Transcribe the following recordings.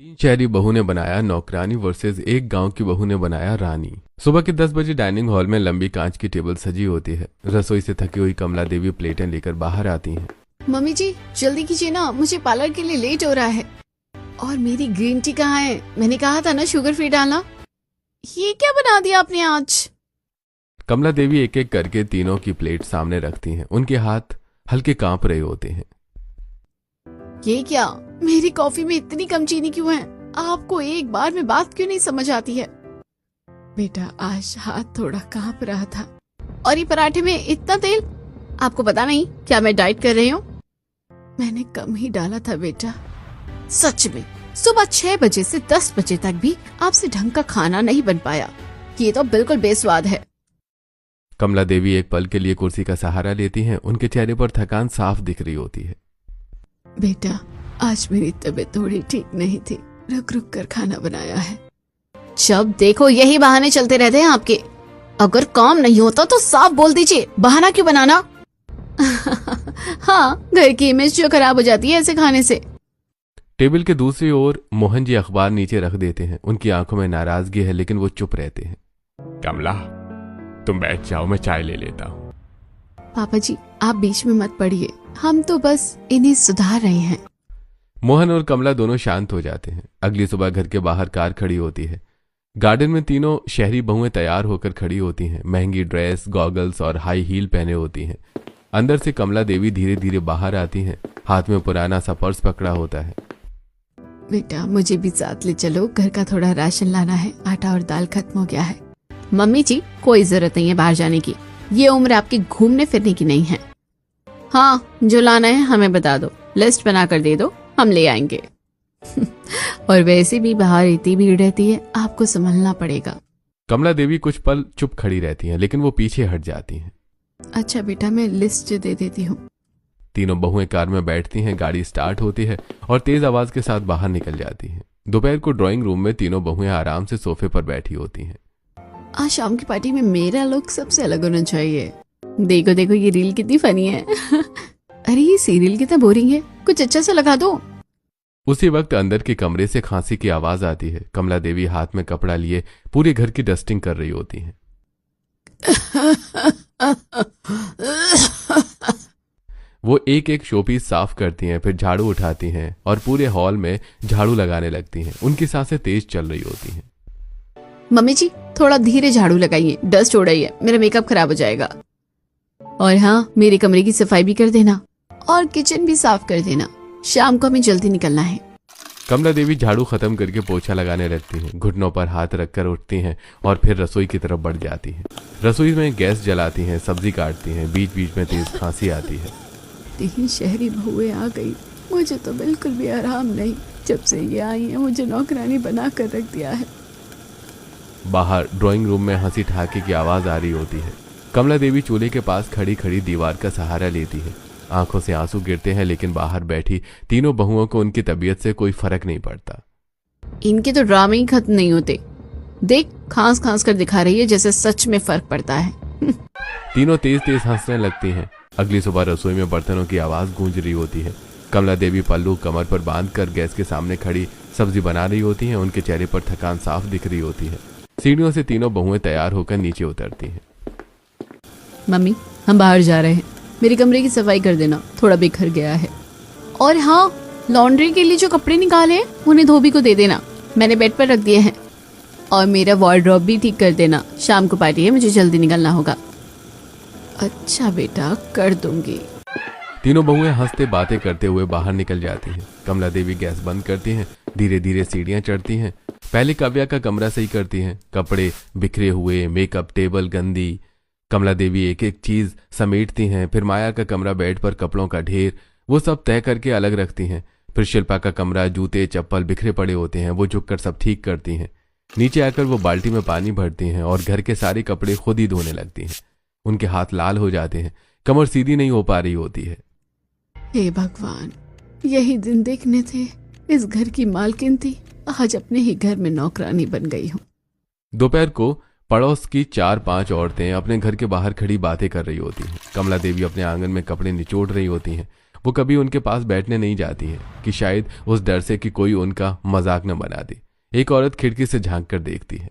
तीन शहरी बहू ने बनाया नौकरानी वर्सेस एक गांव की बहू ने बनाया रानी। सुबह के 10 बजे डाइनिंग हॉल में लंबी कांच की टेबल सजी होती है। रसोई से थकी हुई कमला देवी प्लेटें लेकर बाहर आती हैं। मम्मी जी जल्दी कीजिए ना, मुझे पार्लर के लिए लेट हो रहा है। और मेरी ग्रीन टी कहाँ है? मैंने कहा था ना शुगर फ्री डालना। ये क्या बना दिया आपने आज? कमला देवी एक एक करके तीनों की प्लेट सामने रखती हैं। उनके हाथ हल्के कांप रहे होते हैं। ये क्या, मेरी कॉफी में इतनी कम चीनी क्यों है? आपको एक बार में बात क्यों नहीं समझ आती है? बेटा आज हाथ थोड़ा कांप रहा था। और ये पराठे में इतना तेल, आपको पता नहीं क्या मैं डाइट कर रही हूँ? मैंने कम ही डाला था बेटा। सच में सुबह 6 बजे से 10 बजे तक भी आपसे ढंग का खाना नहीं बन पाया। ये तो बिल्कुल बेस्वाद है। कमला देवी एक पल के लिए कुर्सी का सहारा लेती हैं। उनके चेहरे पर थकान साफ दिख रही होती है। बेटा आज मेरी तबीयत थोड़ी ठीक नहीं थी, रुक रुक कर खाना बनाया है। जब देखो यही बहाने चलते रहते हैं आपके। अगर काम नहीं होता तो साफ बोल दीजिए, बहाना क्यों बनाना? हाँ, घर की इमेज जो खराब हो जाती है ऐसे खाने से। टेबल के दूसरी ओर मोहन जी अखबार नीचे रख देते हैं। उनकी आंखों में नाराजगी है लेकिन वो चुप रहते हैं। कमला तुम बैठ जाओ, मैं चाय ले लेता हूँ। पापा जी आप बीच में मत पड़िए, हम तो बस इन्हें सुधार रहे हैं। मोहन और कमला दोनों शांत हो जाते हैं। अगली सुबह घर के बाहर कार खड़ी होती है। गार्डन में तीनों शहरी बहुएं तैयार होकर खड़ी होती हैं। महंगी ड्रेस, गॉगल्स और हाई हील पहने होती हैं। अंदर से कमला देवी धीरे धीरे बाहर आती हैं। हाथ में पुराना सा पर्स पकड़ा होता है। बेटा मुझे भी साथ ले चलो, घर का थोड़ा राशन लाना है, आटा और दाल खत्म हो गया है। मम्मी जी कोई जरूरत नहीं है बाहर जाने की, ये उम्र आपकी घूमने फिरने की नहीं है। हाँ जो लाना है हमें बता दो, लिस्ट बना कर दे दो, हम ले आएंगे। और वैसे भी बाहर इतनी भीड़ रहती है, आपको संभलना पड़ेगा। कमला देवी कुछ पल चुप खड़ी रहती हैं लेकिन वो पीछे हट जाती हैं। अच्छा बेटा मैं लिस्ट दे देती हूँ। तीनों बहुएं कार में बैठती हैं। गाड़ी स्टार्ट होती है और तेज आवाज के साथ बाहर निकल जाती हैं। दोपहर को ड्राइंग रूम में तीनों बहुएं आराम से सोफे पर बैठी होती हैं। आज शाम की पार्टी में मेरा लुक सबसे अलग होना चाहिए। देखो देखो ये रील कितनी फनी है। अरे ये सीरियल कितना बोरिंग है, कुछ अच्छा सा लगा दो। उसी वक्त अंदर के कमरे से खांसी की आवाज आती है। कमला देवी हाथ में कपड़ा लिए पूरे घर की डस्टिंग कर रही होती हैं। वो एक एक शोपीस साफ करती हैं, फिर झाड़ू उठाती हैं और पूरे हॉल में झाड़ू लगाने लगती हैं। उनकी सांसें तेज चल रही होती हैं। मम्मी जी थोड़ा धीरे झाड़ू लगाइए, डस्ट हो रही है, मेरा मेकअप खराब हो जाएगा। और हाँ मेरे कमरे की सफाई भी कर देना और किचन भी साफ कर देना, शाम को हमें जल्दी निकलना है। कमला देवी झाड़ू खत्म करके पोछा लगाने लगती हैं। घुटनों पर हाथ रखकर उठती हैं और फिर रसोई की तरफ बढ़ जाती हैं। रसोई में गैस जलाती हैं, सब्जी काटती हैं। बीच बीच में तेज खांसी आती है। 3 शहरी बहुएं आ गई, मुझे तो बिल्कुल भी आराम नहीं। जब से ये आई है मुझे नौकरानी बना कर रख दिया है। बाहर ड्राइंग रूम में हंसी ठहाके की आवाज आ रही होती है। कमला देवी चूल्हे के पास खड़ी खड़ी दीवार का सहारा लेती है। आंखों से आंसू गिरते हैं लेकिन बाहर बैठी तीनों बहुओं को उनकी तबीयत से कोई फर्क नहीं पड़ता। इनके तो ड्रामे ही खत्म नहीं होते। देख खांस खांस कर दिखा रही है जैसे सच में फर्क पड़ता है। तीनों तेज तेज हंसने लगती हैं। अगली सुबह रसोई में बर्तनों की आवाज गूंज रही होती है। कमला देवी पल्लू कमर पर बांधकर गैस के सामने खड़ी सब्जी बना रही होती हैं। उनके चेहरे पर थकान साफ दिख रही होती है। सीढ़ियों से तीनों बहुएं तैयार होकर नीचे उतरती हैं। मम्मी हम बाहर जा रहे हैं, मेरे कमरे की सफाई कर देना, थोड़ा बिखर गया है। और हाँ लॉन्ड्री के लिए जो कपड़े निकाले हैं उन्हें धोबी को दे देना, मैंने बेड पर रख दिए हैं। और मेरा वार्डरोब भी ठीक कर देना, शाम को पार्टी है, मुझे जल्दी निकलना होगा। अच्छा बेटा कर दूंगी। तीनों बहुएं हंसते बातें करते हुए बाहर निकल जाती हैं। कमला देवी गैस बंद करती हैं, धीरे धीरे सीढ़ियां चढ़ती हैं। पहले काव्या का कमरा सही करती हैं। कपड़े बिखरे हुए, मेकअप टेबल गंदी। कमला देवी एक एक चीज समेटती हैं। फिर माया का कमरा, बेड पर कपड़ों का ढेर, वो सब तय करके अलग रखती हैं। फिर शिल्पा का कमरा, जूते चप्पल बिखरे पड़े होते हैं, वो झुककर सब ठीक करती हैं। नीचे आकर वो बाल्टी में पानी भरती हैं और घर के सारे कपड़े खुद ही धोने लगती हैं। उनके हाथ लाल हो जाते हैं, कमर सीधी नहीं हो पा रही होती है। हे भगवान, यही दिन देखने थे। इस घर की मालकिन थी, आज अपने ही घर में नौकरानी बन गई हूँ। दोपहर को पड़ोस की 4-5 औरतें अपने घर के बाहर खड़ी बातें कर रही होती हैं। कमला देवी अपने आंगन में कपड़े निचोड़ रही होती हैं। वो कभी उनके पास बैठने नहीं जाती है कि शायद उस डर से कि कोई उनका मजाक न बना दे। एक औरत खिड़की से झांक कर देखती है।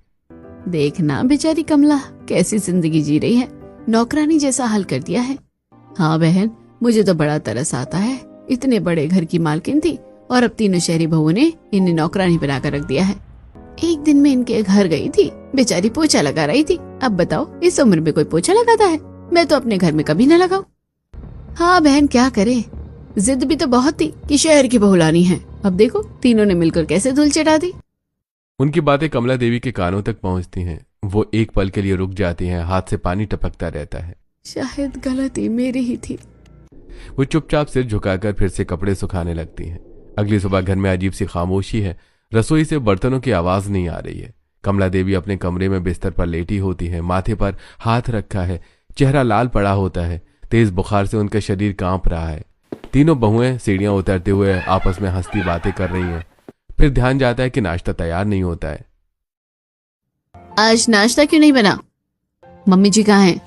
देखना बेचारी कमला कैसी जिंदगी जी रही है, नौकरानी जैसा हाल कर दिया है। हाँ बहन, मुझे तो बड़ा तरस आता है। इतने बड़े घर की मालकिन थी और अब तीनों शहरी बहुओं ने इन्हें नौकरानी बनाकर रख दिया है। एक दिन मैं इनके घर गई थी, बेचारी पोछा लगा रही थी। अब बताओ इस उम्र में कोई पोछा लगाता है? मैं तो अपने घर में कभी न लगाऊं। हाँ बहन क्या करे, जिद भी तो बहुत थी कि शहर की बहू लानी है। अब देखो तीनों ने मिलकर कैसे धूल चटा दी। उनकी बातें कमला देवी के कानों तक पहुंचती हैं। वो एक पल के लिए रुक जाती हैं, हाथ से पानी टपकता रहता है। शायद गलती मेरी ही थी। वो चुपचाप सिर झुकाकर फिर से कपड़े सुखाने लगती हैं। अगली सुबह घर में अजीब सी खामोशी है। रसोई से बर्तनों की आवाज नहीं आ रही है। कमला देवी अपने कमरे में बिस्तर पर लेटी होती है, माथे पर हाथ रखा है, चेहरा लाल पड़ा होता है। तेज बुखार से उनका शरीर कांप रहा है। तीनों बहुएं सीढ़ियां उतरते हुए आपस में हंसती बातें कर रही हैं। फिर ध्यान जाता है कि नाश्ता तैयार नहीं होता है। आज नाश्ता क्यों नहीं बना? मम्मी जी कहाँ हैं?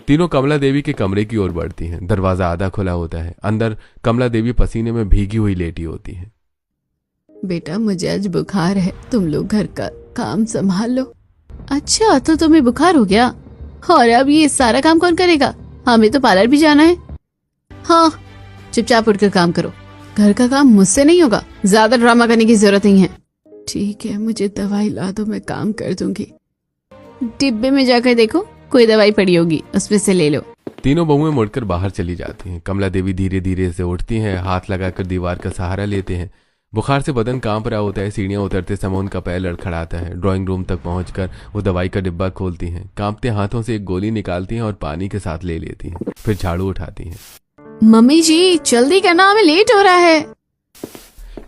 तीनों कमला देवी के कमरे की ओर बढ़ती हैं। दरवाजा आधा खुला होता है। अंदर कमला देवी पसीने में भीगी हुई लेटी होती है। बेटा मुझे आज बुखार है, तुम लोग घर का काम संभाल लो। अच्छा तो तुम्हें बुखार हो गया, और अब ये सारा काम कौन करेगा? हमें तो पार्लर भी जाना है। हाँ चुपचाप उठकर काम करो, घर का काम मुझसे नहीं होगा। ज्यादा ड्रामा करने की जरूरत नहीं है। ठीक है मुझे दवाई ला दो, मैं काम कर दूंगी। डिब्बे में जाकर देखो, कोई दवाई पड़ी होगी, उसमें से ले लो। तीनों बहुएं मुड़कर बाहर चली जाती हैं। कमला देवी धीरे धीरे से उठती हैं, हाथ लगाकर दीवार का सहारा लेते हैं। बुखार से बदन कांप रहा होता है। सीढ़ियां उतरते समय उनका पैर लड़खड़ाता है। ड्राइंग रूम तक पहुंचकर वो दवाई का डिब्बा खोलती हैं। कांपते हाथों से एक गोली निकालती हैं और पानी के साथ ले लेती हैं। फिर झाड़ू उठाती हैं। मम्मी जी जल्दी करना, हमें लेट हो रहा है।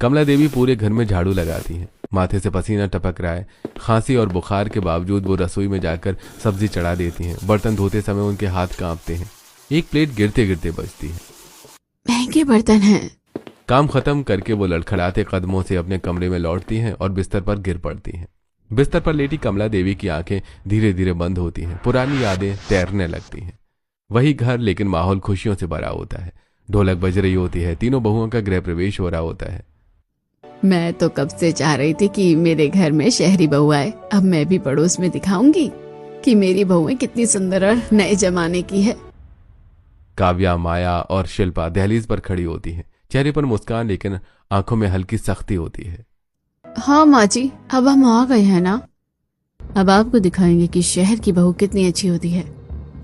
कमला देवी पूरे घर में झाड़ू लगाती हैं। माथे से पसीना टपक रहा है। खांसी और बुखार के बावजूद वो रसोई में जाकर सब्जी चढ़ा देती हैं। बर्तन धोते समय उनके हाथ कांपते हैं। एक प्लेट गिरते गिरते बजती है। महंगे बर्तन हैं। काम खत्म करके वो लड़खड़ाते कदमों से अपने कमरे में लौटती हैं और बिस्तर पर गिर पड़ती हैं। बिस्तर पर लेटी कमला देवी की आंखें धीरे धीरे बंद होती हैं। पुरानी यादें तैरने लगती हैं। वही घर, लेकिन माहौल खुशियों से भरा होता है। ढोलक बज रही होती है। तीनों बहुओं का गृह प्रवेश हो रहा होता है। मैं तो कब से चाह रही थी कि मेरे घर में शहरी बहू आए। अब मैं भी पड़ोस में दिखाऊंगी कि मेरी बहुएं कितनी सुंदर और नए जमाने की है। काव्या, माया और शिल्पा दहलीज पर खड़ी होती हैं। चेहरे पर मुस्कान, लेकिन आंखों में हल्की सख्ती होती है। हाँ माँ जी, अब हम आ गए हैं ना। अब आपको दिखाएंगे कि शहर की बहू कितनी अच्छी होती है।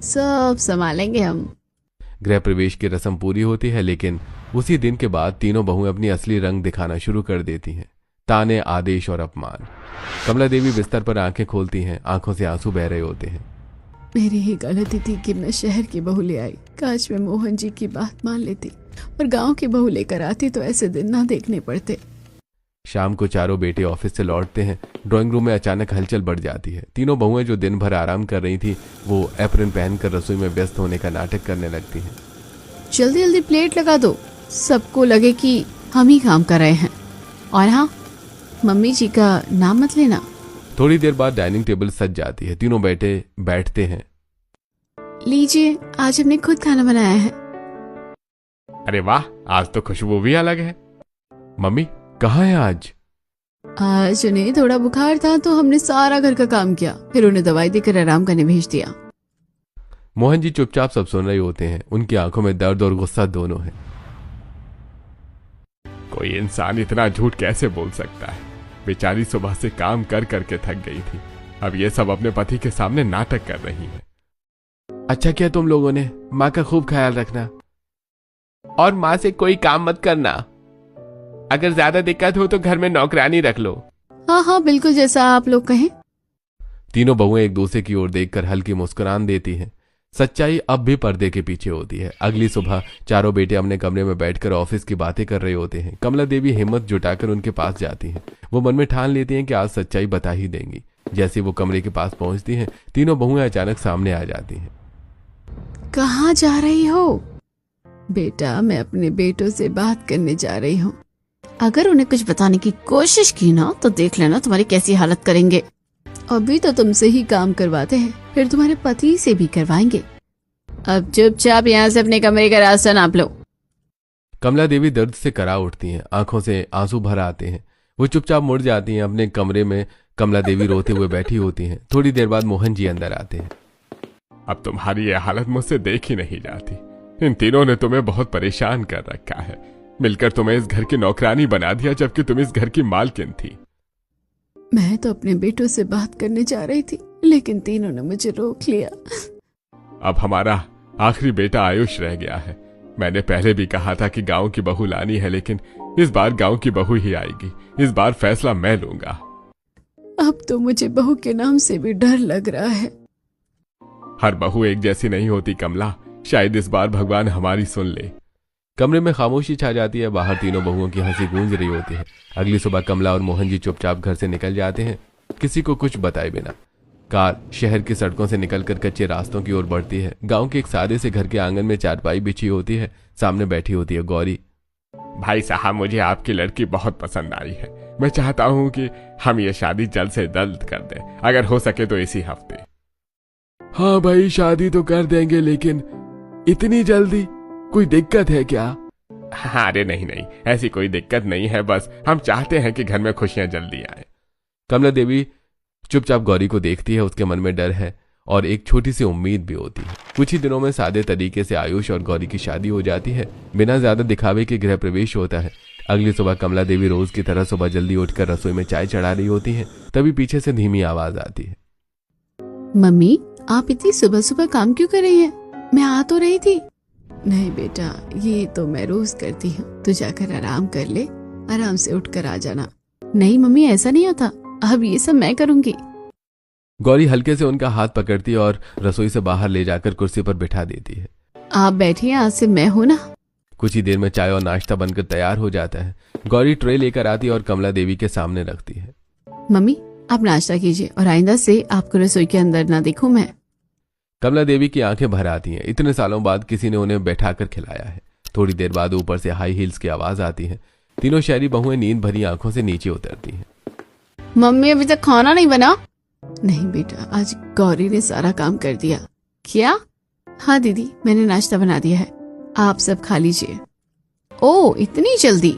सब संभालेंगे हम। गृह प्रवेश की रस्म पूरी होती है, लेकिन उसी दिन के बाद तीनों बहुएं अपनी असली रंग दिखाना शुरू कर देती हैं। ताने, आदेश और अपमान। कमला देवी बिस्तर पर आंखें खोलती हैं। आंखों से आंसू बह रहे होते हैं। मेरी ही गलती थी कि मैं शहर की बहू ले आई। काश मैं मोहन जी की बात मान लेती और गांव की बहू लेकर आती तो ऐसे दिन ना देखने पड़ते। शाम को चारों बेटे ऑफिस से लौटते हैं। ड्राइंग रूम में अचानक हलचल बढ़ जाती है। तीनों बहुएं जो दिन भर आराम कर रही थी, वो एप्रन पहनकर रसोई में व्यस्त होने का नाटक करने लगती हैं। जल्दी जल्दी प्लेट लगा दो, सबको लगे कि हम ही काम कर रहे हैं। और हाँ, मम्मी जी का नाम मत लेना। थोड़ी देर बाद डाइनिंग टेबल सज जाती है। तीनों बैठते हैं। लीजिए, आज हमने खुद खाना बनाया है। अरे वाह, आज तो खुशबू भी अलग है। मम्मी कहाँ है आज? आज उन्हें थोड़ा बुखार था तो हमने सारा घर का काम किया, फिर उन्हें दवाई देकर आराम करने भेज दिया। मोहन जी चुपचाप सब सुन रहे होते हैं। उनकी आंखों में दर्द और गुस्सा दोनों है। कोई इंसान इतना झूठ कैसे बोल सकता है? बेचारी सुबह से काम कर करके थक गई थी। अब ये सब अपने पति के सामने नाटक कर रही है। अच्छा किया तुम लोगों ने। माँ का खूब ख्याल रखना और माँ से कोई काम मत करना। अगर ज्यादा दिक्कत हो तो घर में नौकरानी रख लो। हाँ हाँ बिल्कुल जैसा आप लोग कहें। तीनों बहुएं एक दूसरे की ओर देखकर हल्की मुस्कुरान देती हैं। सच्चाई अब भी पर्दे के पीछे होती है। अगली सुबह चारों बेटे अपने कमरे में बैठकर ऑफिस की बातें कर रहे होते हैं। कमला देवी हिम्मत जुटाकर उनके पास जाती हैं। वो मन में ठान लेती हैं कि आज सच्चाई बता ही देंगी। जैसे वो कमरे के पास पहुंचती हैं, तीनों बहुएं अचानक सामने आ जाती हैं। कहाँ जा रही हो? बेटा, मैं अपने बेटों से बात करने जा रही हूँ। अगर उन्हें कुछ बताने की कोशिश की ना तो देख लेना तुम्हारी कैसी हालत करेंगे। अभी तो तुमसे ही काम करवाते हैं, फिर तुम्हारे पति से भी करवाएंगे। अब चुपचाप यहाँ से अपने कमरे का रास्ता नाप लो। कमला देवी दर्द से करा उठती हैं, आंखों से आंसू भर आते हैं। वो चुपचाप मुड़ जाती हैं। अपने कमरे में कमला देवी रोते हुए बैठी होती हैं। थोड़ी देर बाद मोहन जी अंदर आते हैं। अब तुम्हारी ये हालत मुझसे देखी नहीं जाती। इन तीनों ने तुम्हें बहुत परेशान कर रखा है। मिलकर तुम्हें इस घर की नौकरानी बना दिया, जबकि तुम इस घर की मालकिन थी। मैं तो अपने बेटों से बात करने जा रही थी, लेकिन तीनों ने मुझे रोक लिया। अब हमारा आखिरी बेटा आयुष रह गया है। मैंने पहले भी कहा था कि गांव की बहू लानी है, लेकिन इस बार गांव की बहू ही आएगी। इस बार फैसला मैं लूंगा। अब तो मुझे बहू के नाम से भी डर लग रहा है। हर बहू एक जैसी नहीं होती कमला। शायद इस बार भगवान हमारी सुन ले। कमरे में खामोशी छा जाती है। बाहर तीनों बहुओं की हंसी गूंज रही होती है। अगली सुबह कमला और मोहन जी चुपचाप घर से निकल जाते हैं, किसी को कुछ बताए बिना। कार शहर की सड़कों से निकलकर कच्चे रास्तों की ओर बढ़ती है। गांव के एक सादे से घर के आंगन में चारपाई बिछी होती है। सामने बैठी होती है गौरी। भाई साहब, मुझे आपकी लड़की बहुत पसंद आई है। मैं चाहता हूँ कि हम ये शादी जल्द से जल्द कर दें, अगर हो सके तो इसी हफ्ते। हाँ भाई, शादी तो कर देंगे, लेकिन इतनी जल्दी कोई दिक्कत है क्या? हाँ, अरे नहीं नहीं, ऐसी कोई दिक्कत नहीं है। बस हम चाहते हैं कि घर में खुशियां जल्दी आए। कमला देवी चुपचाप गौरी को देखती है। उसके मन में डर है और एक छोटी सी उम्मीद भी होती है। कुछ ही दिनों में सादे तरीके से आयुष और गौरी की शादी हो जाती है। बिना ज्यादा दिखावे के गृह प्रवेश होता है। अगली सुबह कमला देवी रोज की तरह सुबह जल्दी उठकर रसोई में चाय चढ़ा रही होती है। तभी पीछे से धीमी आवाज आती है। मम्मी, आप इतनी सुबह सुबह काम क्यों कर रही हैं? मैं आ तो रही थी। नहीं बेटा, ये तो मैं रोज करती हूँ। तू जाकर आराम कर ले, आराम से उठकर आ जाना। नहीं मम्मी, ऐसा नहीं होता। अब ये सब मैं करूंगी। गौरी हल्के से उनका हाथ पकड़ती है और रसोई से बाहर ले जाकर कुर्सी पर बिठा देती है। आप बैठिए, आज से मैं हूं ना। कुछ ही देर में चाय और नाश्ता बनकर तैयार हो जाता है। गौरी ट्रे लेकर आती है और कमला देवी के सामने रखती है। मम्मी, आप नाश्ता कीजिए और आइंदा से आपको रसोई के अंदर ना देखूं मैं। कमला देवी की आंखें भर आती हैं। इतने सालों बाद किसी ने उन्हें बैठाकर खिलाया है। थोड़ी देर बाद ऊपर से हाई हील्स की आवाज आती है। तीनों शहरी बहुएं नींद भरी आंखों से नीचे उतरती हैं। मम्मी, अभी तक खाना नहीं बना? नहीं बेटा, आज गौरी ने सारा काम कर दिया। क्या? हाँ दीदी, मैंने नाश्ता बना दिया है, आप सब खा लीजिए। ओह, इतनी जल्दी?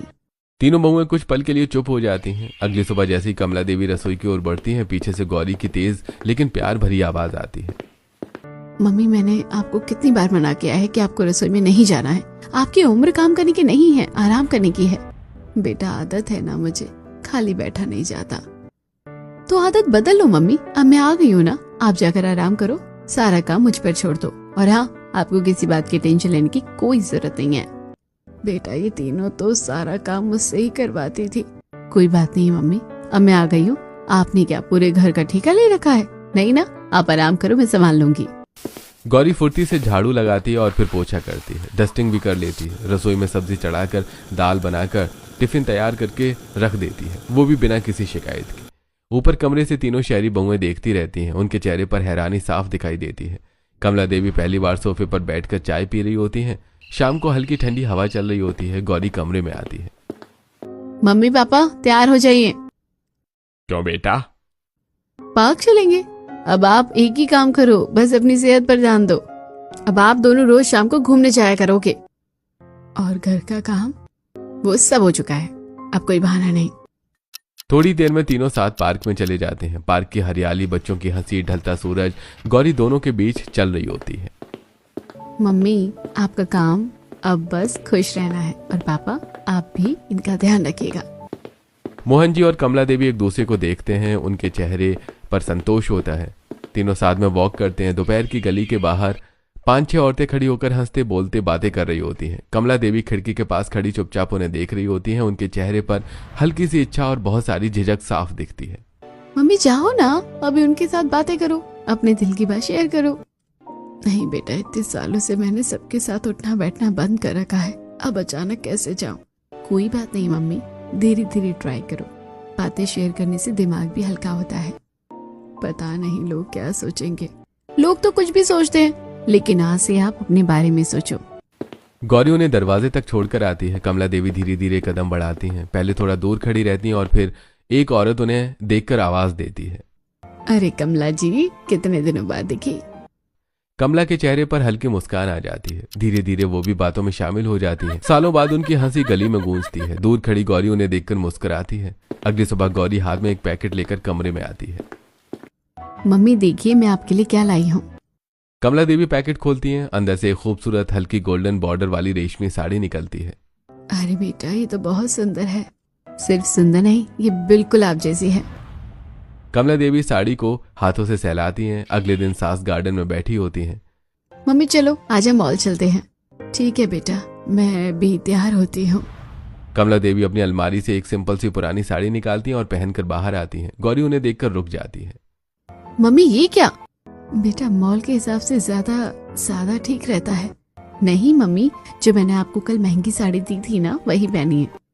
तीनों बहुएं कुछ पल के लिए चुप हो जाती हैं। अगली सुबह जैसे ही कमला देवी रसोई की ओर बढ़ती हैं, पीछे से गौरी की तेज लेकिन प्यार भरी आवाज आती है। मम्मी, मैंने आपको कितनी बार मना किया है कि आपको रसोई में नहीं जाना है। आपकी उम्र काम करने की नहीं है, आराम करने की है। बेटा, आदत है ना मुझे, खाली बैठा नहीं जाता। तो आदत बदल लो मम्मी। अब मैं आ गई हूँ ना, आप जाकर आराम करो। सारा काम मुझ पर छोड़ दो। और हाँ, आपको किसी बात की टेंशन लेने की कोई जरूरत नहीं है। बेटा, ये तीनों तो सारा काम मुझसे ही करवाती थी। कोई बात नहीं मम्मी, अब मैं आ गई हूँ। आपने क्या पूरे घर का ठेका ले रखा है? नहीं ना, आप आराम करो, मैं संभाल लूंगी। गौरी फुर्ती से झाड़ू लगाती है और फिर पोछा करती है। डस्टिंग भी कर लेती है। रसोई में सब्जी चढ़ाकर, दाल बनाकर, टिफिन तैयार करके रख देती है, वो भी बिना किसी शिकायत के। ऊपर कमरे से तीनों शहरी बहुएं देखती रहती हैं। उनके चेहरे पर हैरानी साफ दिखाई देती है। कमला देवी पहली बार सोफे पर बैठकर चाय पी रही होती हैं। शाम को हल्की ठंडी हवा चल रही होती है। गौरी कमरे में आती है। मम्मी पापा, तैयार हो जाइए। क्यों बेटा? पार्क चलेंगे। अब आप एक ही काम करो, बस अपनी सेहत पर ध्यान दो। अब आप दोनों रोज शाम को घूमने जाया करोगे। और घर का काम वो सब हो चुका है, अब कोई बहाना नहीं। थोड़ी देर में तीनों साथ पार्क में चले जाते हैं। पार्क की हरियाली, बच्चों की हंसी, ढलता सूरज, गौरी दोनों के बीच चल रही होती है। मम्मी, आपका काम अब बस खुश रहना है, और पापा आप भी इनका ध्यान रखिएगा। मोहन जी और कमला देवी एक दूसरे को देखते हैं। उनके चेहरे पर संतोष होता है। तीनों साथ में वॉक करते हैं। दोपहर की गली के बाहर 5-6 औरतें खड़ी होकर हंसते बोलते बातें कर रही होती हैं। कमला देवी खिड़की के पास खड़ी चुपचाप उन्हें देख रही होती हैं। उनके चेहरे पर हल्की सी इच्छा और बहुत सारी झिझक साफ दिखती है। मम्मी जाओ ना, अभी उनके साथ बातें करो, अपने दिल की बात शेयर करो। नहीं बेटा, इतने सालों से मैंने सबके साथ उठना बैठना बंद कर रखा है, अब अचानक कैसे जाऊं? कोई बात नहीं मम्मी, धीरे धीरे ट्राई करो। बातें शेयर करने से दिमाग भी हल्का होता है। पता नहीं लोग क्या सोचेंगे। लोग तो कुछ भी सोचते हैं, लेकिन आज से आप अपने बारे में सोचो। गौरी उन्हें दरवाजे तक छोड़कर आती है। कमला देवी धीरे धीरे कदम बढ़ाती हैं। पहले थोड़ा दूर खड़ी रहती हैं और फिर एक औरत उन्हें देखकर आवाज देती है। अरे कमला जी, कितने दिनों बाद दिखी। कमला के चेहरे पर हल्की मुस्कान आ जाती है। धीरे धीरे वो भी बातों में शामिल हो जाती है। सालों बाद उनकी हंसी गली में गूंजती है। दूर खड़ी गौरी उन्हें देखकर मुस्कुराती है। अगली सुबह गौरी हाथ में एक पैकेट लेकर कमरे में आती है। मम्मी देखिए मैं आपके लिए क्या लाई हूँ। कमला देवी पैकेट खोलती हैं। अंदर से एक खूबसूरत हल्की गोल्डन बॉर्डर वाली रेशमी साड़ी निकलती है। अरे बेटा ये तो बहुत सुंदर है। सिर्फ सुंदर नहीं, ये बिल्कुल आप जैसी है। कमला देवी साड़ी को हाथों से सहलाती हैं। अगले दिन सास गार्डन में बैठी होती हैं। मम्मी चलो आज हम मॉल चलते हैं। ठीक है बेटा, मैं भी तैयार होती हूँ। कमला देवी अपनी अलमारी से एक सिंपल सी पुरानी साड़ी निकालती हैं और पहनकर बाहर आती हैं। गौरी उन्हें देखकर रुक जाती है। मम्मी ये क्या? बेटा मॉल के हिसाब से ज्यादा सादा ठीक रहता है। नहीं मम्मी, जो मैंने आपको कल महंगी साड़ी दी थी ना वही पहनी है।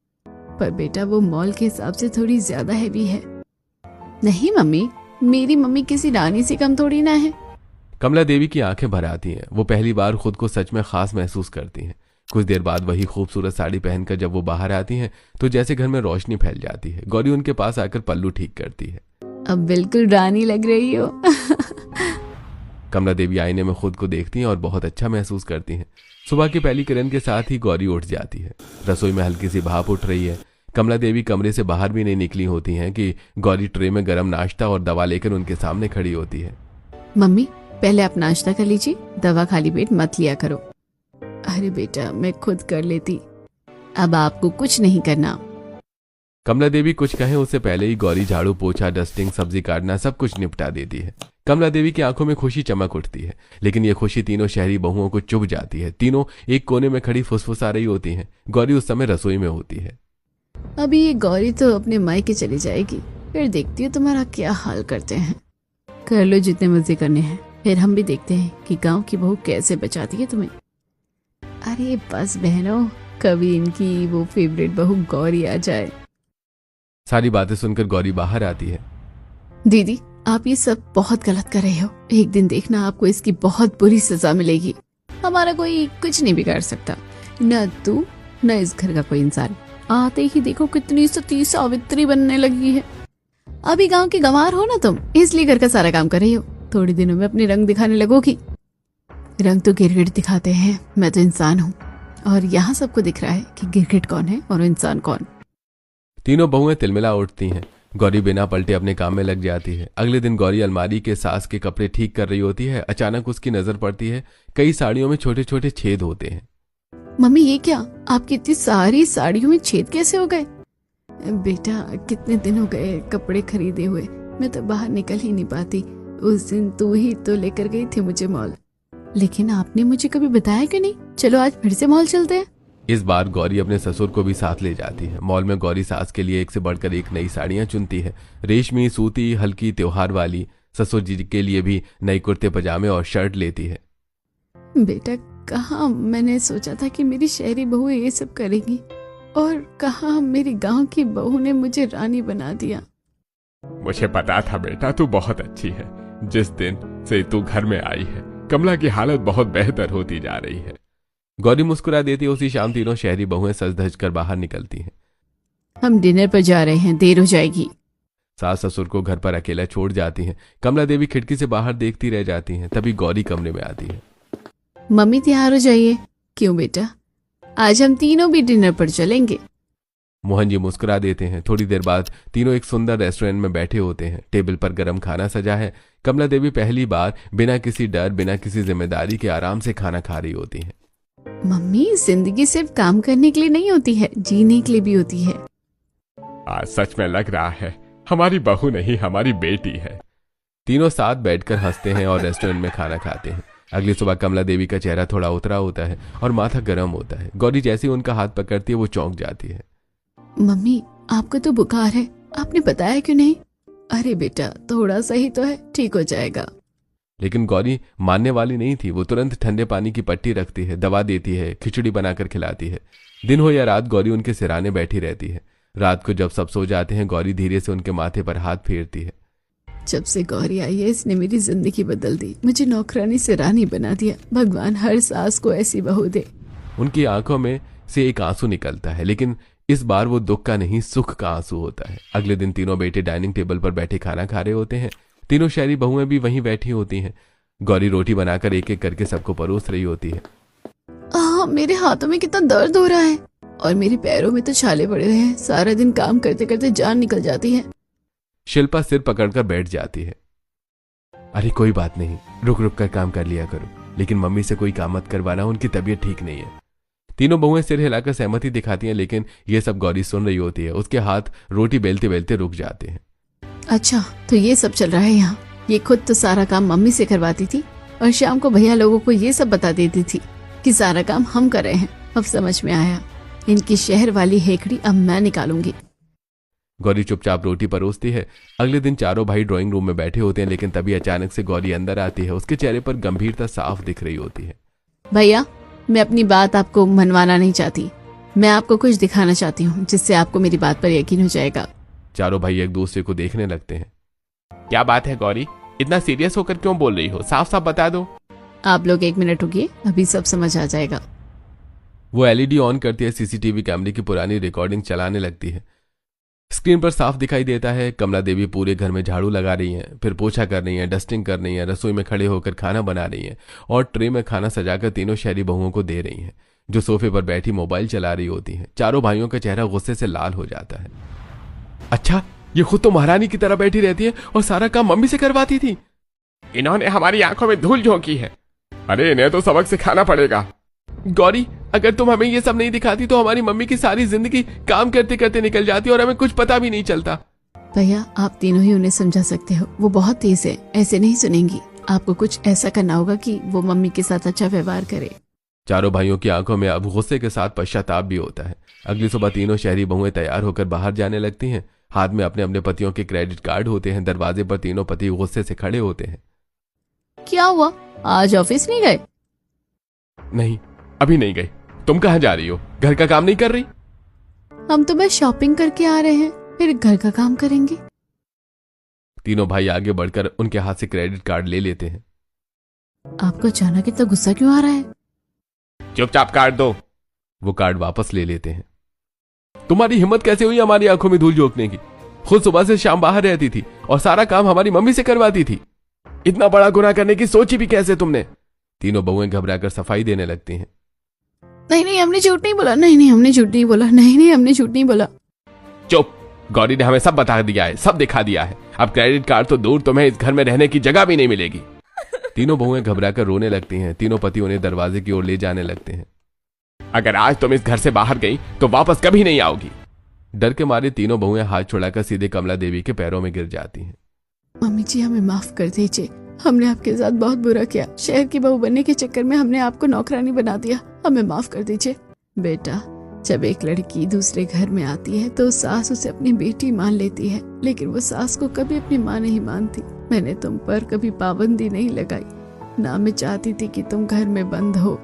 पर बेटा वो मॉल के हिसाब से थोड़ी ज्यादा हैवी है। नहीं मम्मी, मेरी मम्मी किसी रानी से कम थोड़ी ना है। कमला देवी की आंखें भर आती हैं। वो पहली बार खुद को सच में खास महसूस करती हैं। कुछ देर बाद वही खूबसूरत साड़ी पहनकर जब वो बाहर आती हैं तो जैसे घर में रोशनी फैल जाती है। गौरी उनके पास आकर पल्लू ठीक करती है। अब बिल्कुल रानी लग रही हो। कमला देवी आईने में खुद को देखती हैं और बहुत अच्छा महसूस करती हैं। सुबह की पहली किरण के साथ ही गौरी उठ जाती है। रसोई में हल्की सी भाप उठ रही है। कमला देवी कमरे से बाहर भी नहीं निकली होती हैं कि गौरी ट्रे में गर्म नाश्ता और दवा लेकर उनके सामने खड़ी होती है। मम्मी पहले आप नाश्ता कर लीजिए, दवा खाली पेट मत लिया करो। अरे बेटा मैं खुद कर लेती, अब आपको कुछ नहीं करना। कमला देवी कुछ कहे उससे पहले ही गौरी झाड़ू पोछा डस्टिंग सब्जी काटना सब कुछ निपटा देती है। कमला देवी की आंखों में खुशी चमक उठती है, लेकिन ये खुशी तीनों शहरी बहुओं को चुभ जाती है। तीनों एक कोने में खड़ी फुसफुसा रही होती हैं। गौरी उस समय रसोई में होती है। अभी ये गौरी तो अपने मायके चली जाएगी, फिर देखती हूँ तुम्हारा क्या हाल करते हैं। कर लो जितने मजे करने हैं, फिर हम भी देखते हैं कि गांव की बहू कैसे बचाती है तुम्हें। अरे बस बहनों, कभी इनकी वो फेवरेट बहू गौरी आ जाए। सारी बातें सुनकर गौरी बाहर आती है। दीदी आप ये सब बहुत गलत कर रहे हो। एक दिन देखना आपको इसकी बहुत बुरी सजा मिलेगी। हमारा कोई कुछ नहीं बिगाड़ सकता, न तू न इस घर का कोई इंसान। आते ही देखो कितनी सती सावित्री बनने लगी है। अभी गांव की गंवार हो ना तुम, इसलिए घर का सारा काम कर रही हो। थोड़ी दिनों में अपने रंग दिखाने लगोगी। रंग तो गिरगिट दिखाते हैं, मैं तो इंसान हूँ और यहाँ सबको दिख रहा है कि गिरगिट कौन है और इंसान कौन। तीनों बहुएं तिलमिला उठती हैं। गौरी बिना पलटे अपने काम में लग जाती है। अगले दिन गौरी अलमारी के सास के कपड़े ठीक कर रही होती है। अचानक उसकी नजर पड़ती है कई साड़ियों में छोटे छोटे छेद होते हैं। मम्मी ये क्या, आपकी इतनी सारी साड़ियों में छेद कैसे हो गए? बेटा कितने दिन हो गए कपड़े खरीदे हुए, मैं तो बाहर निकल ही नहीं पाती। उस दिन तू ही तो लेकर गई थी मुझे मॉल, लेकिन आपने मुझे कभी बताया क्यों नहीं? चलो आज फिर से मॉल चलते हैं। इस बार गौरी अपने ससुर को भी साथ ले जाती है। मॉल में गौरी सास के लिए एक से बढ़कर एक नई साड़ियां चुनती है। रेशमी, सूती, हल्की, त्योहार वाली। ससुर जी के लिए भी नई कुर्ते पजामे और शर्ट लेती है। बेटा कहाँ मैंने सोचा था कि मेरी शहरी बहू ये सब करेगी, और कहाँ मेरी गांव की बहू ने मुझे रानी बना दिया। मुझे पता था बेटा तू बहुत अच्छी है। जिस दिन से तू घर में आई है कमला की हालत बहुत बेहतर होती जा रही है। गौरी मुस्कुरा देती है। उसी शाम तीनों शहरी बहुएं सज धज कर बाहर निकलती हैं। हम डिनर पर जा रहे हैं, देर हो जाएगी। सास ससुर को घर पर अकेला छोड़ जाती हैं। कमला देवी खिड़की से बाहर देखती रह जाती हैं। तभी गौरी कमरे में आती है। मम्मी तैयार हो जाइए। क्यों बेटा, आज हम तीनों भी डिनर पर चलेंगे। मोहन जी मुस्कुरा देते हैं। थोड़ी देर बाद तीनों एक सुंदर रेस्टोरेंट में बैठे होते हैं। टेबल पर गर्म खाना सजा है। कमला देवी पहली बार बिना किसी डर बिना किसी जिम्मेदारी के आराम से खाना खा रही होती हैं। मम्मी जिंदगी सिर्फ काम करने के लिए नहीं होती है, जीने के लिए भी होती है। आज सच में लग रहा है हमारी बहू नहीं हमारी बेटी है। तीनों साथ बैठकर हंसते हैं और रेस्टोरेंट में खाना खाते हैं। अगली सुबह कमला देवी का चेहरा थोड़ा उतरा होता है और माथा गर्म होता है। गौरी जैसे ही उनका हाथ पकड़ती है वो चौंक जाती है। मम्मी आपको तो बुखार है, आपने बताया क्यों नहीं? अरे बेटा थोड़ा सा ही तो है, ठीक हो जाएगा। लेकिन गौरी मानने वाली नहीं थी। वो तुरंत ठंडे पानी की पट्टी रखती है, दवा देती है, खिचड़ी बनाकर खिलाती है। दिन हो या रात गौरी उनके सिराने बैठी रहती है। रात को जब सब सो जाते हैं गौरी धीरे से उनके माथे पर हाथ फेरती है। जब से गौरी आई है इसने मेरी जिंदगी बदल दी, मुझे नौकरानी से रानी बना दिया। भगवान हर सास को ऐसी बहू दे। उनकी आंखों में से एक आंसू निकलता है, लेकिन इस बार वो दुख का नहीं सुख का आंसू होता है। अगले दिन तीनों बेटे डाइनिंग टेबल पर बैठे खाना खा रहे होते हैं। तीनों शहरी बहुएं भी वहीं बैठी होती हैं। गौरी रोटी बनाकर एक एक करके सबको परोस रही होती है। मेरे हाथों में कितना दर्द हो रहा है और मेरे पैरों में तो छाले पड़े रहे हैं। सारा दिन काम करते करते जान निकल जाती है। शिल्पा सिर पकड़कर बैठ जाती है। अरे कोई बात नहीं, रुक रुक कर काम कर लिया करो, लेकिन मम्मी से कोई काम मत करवाना, उनकी तबीयत ठीक नहीं है। तीनों बहुएं सिर हिलाकर सहमति दिखाती हैं, लेकिन ये सब गौरी सुन रही होती है। उसके हाथ रोटी बेलते बेलते रुक जाते हैं। अच्छा, तो ये सब चल रहा है यहाँ। ये खुद तो सारा काम मम्मी से करवाती थी और शाम को भैया लोगों को ये सब बता देती थी कि सारा काम हम कर रहे हैं। अब समझ में आया, इनकी शहर वाली हेकड़ी अब मैं निकालूंगी। गौरी चुपचाप रोटी परोसती है। अगले दिन चारों भाई ड्राइंग रूम में बैठे होते हैं, लेकिन तभी अचानक से गौरी अंदर आती है। उसके चेहरे पर गंभीरता साफ दिख रही होती है। भैया, मैं अपनी बात आपको मनवाना नहीं चाहती। मैं आपको कुछ दिखाना चाहती हूँ जिससे आपको मेरी बात पर यकीन हो जाएगा। चारों भाई एक दूसरे को देखने लगते हैं। क्या बात है गौरी, इतना सीरियस होकर क्यों बोल रही हो? साफ साफ बता दो। आप लोग 1 मिनट रुकिए, अभी सब समझ आ जाएगा। वो एलईडी ऑन करती है, सीसीटीवी कैमरे की पुरानी रिकॉर्डिंग चलाने लगती है। स्क्रीन पर साफ दिखाई देता है कमला देवी पूरे घर में झाड़ू लगा रही हैं, फिर पोछा कर रही हैं, डस्टिंग कर रही हैं, रसोई में खड़े होकर खाना बना रही हैं और ट्रे में खाना सजाकर तीनों शहरी बहुओं को दे रही हैं, जो सोफे पर बैठी मोबाइल चला रही होती हैं। चारों भाइयों का चेहरा गुस्से से लाल हो जाता है। अच्छा, ये खुद तो महारानी की तरह बैठी रहती है और सारा काम मम्मी से करवाती थी। इन्होंने हमारी आंखों में धूल झोंकी है। अरे इन्हें तो सबक सिखाना पड़ेगा। गौरी, अगर तुम हमें ये सब नहीं दिखाती तो हमारी मम्मी की सारी जिंदगी काम करते करते निकल जाती और हमें कुछ पता भी नहीं चलता। भैया, आप तीनों ही उन्हें समझा सकते हो। वो बहुत तेज है, ऐसे नहीं सुनेंगी। आपको कुछ ऐसा करना होगा कि वो मम्मी के साथ अच्छा व्यवहार करे। चारों भाइयों की आंखों में अब गुस्से के साथ पश्चाताप भी होता है। अगली सुबह तीनों शहरी बहुएं तैयार होकर बाहर जाने लगती हैं। हाथ में अपने अपने पतियों के क्रेडिट कार्ड होते हैं। दरवाजे पर तीनों पति गुस्से से खड़े होते हैं। क्या हुआ, आज ऑफिस नहीं गए? नहीं, अभी नहीं गई। तुम कहाँ जा रही हो? घर का काम नहीं कर रही? हम तो बस शॉपिंग करके आ रहे हैं, फिर घर का काम करेंगे। तीनों भाई आगे बढ़कर उनके हाथ से क्रेडिट कार्ड ले लेते हैं। आपको अचानक इतना गुस्सा क्यों आ रहा है? चुपचाप कार्ड दो। वो कार्ड वापस ले लेते हैं। तुम्हारी हिम्मत कैसे हुई हमारी आंखों में धूल झोंकने की? खुद सुबह से शाम बाहर रहती थी और सारा काम हमारी मम्मी से करवाती थी। इतना बड़ा गुनाह करने की सोची भी कैसे तुमने? तीनों बहुएं घबराकर सफाई देने लगती हैं। नहीं, हमने झूठ नहीं बोला। नहीं, हमने झूठ नहीं बोला। नहीं, हमने झूठ नहीं बोला। चुप। गौरी ने हमें सब बता दिया है, सब दिखा दिया है। अब क्रेडिट कार्ड तो दूर, तुम्हें इस घर में रहने की जगह भी नहीं मिलेगी। तीनों बहुएं घबराकर रोने लगती हैं। तीनों पति उन्हें दरवाजे की ओर ले जाने लगते हैं। अगर आज तुम इस घर से बाहर गई तो वापस कभी नहीं आओगी। डर के मारे तीनों बहुएं हाथ छुड़ाकर सीधे कमला देवी के पैरों में गिर जाती हैं। मम्मी जी, हमें माफ कर दीजिए। हमने आपके साथ बहुत बुरा किया। शहर की बहू बनने के चक्कर में हमने आपको नौकरानी बना दिया। हमें माफ कर दीजिए। बेटा, जब एक लड़की दूसरे घर में आती है तो सास उसे अपनी बेटी मान लेती है, लेकिन वो सास को कभी अपनी माँ नहीं मानती। मैंने तुम पर कभी पाबंदी नहीं लगाई, ना मैं चाहती थी कि तुम घर में बंद हो।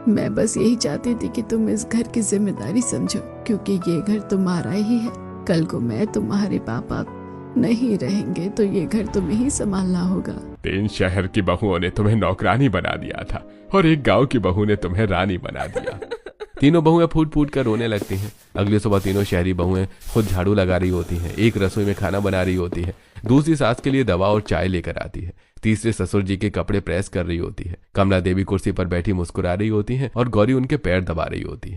मैं बस यही चाहती थी कि तुम इस घर की जिम्मेदारी समझो, क्योंकि ये घर तुम्हारा ही है। कल को मैं तुम्हारे पापा नहीं रहेंगे तो ये घर तुम्हें ही संभालना होगा। 3 शहर की बहुओं ने तुम्हें नौकरानी बना दिया था और एक गांव की बहू ने तुम्हें रानी बना दिया। तीनों बहुएं फूट फूट कर रोने लगती हैं। अगली सुबह तीनों शहरी बहुएं खुद झाड़ू लगा रही होती हैं। एक रसोई में खाना बना रही होती है, दूसरी सास के लिए दवा और चाय लेकर आती है, तीसरे ससुर जी के कपड़े प्रेस कर रही होती है। कमला देवी कुर्सी पर बैठी मुस्कुरा रही होती हैं और गौरी उनके पैर दबा रही होती है।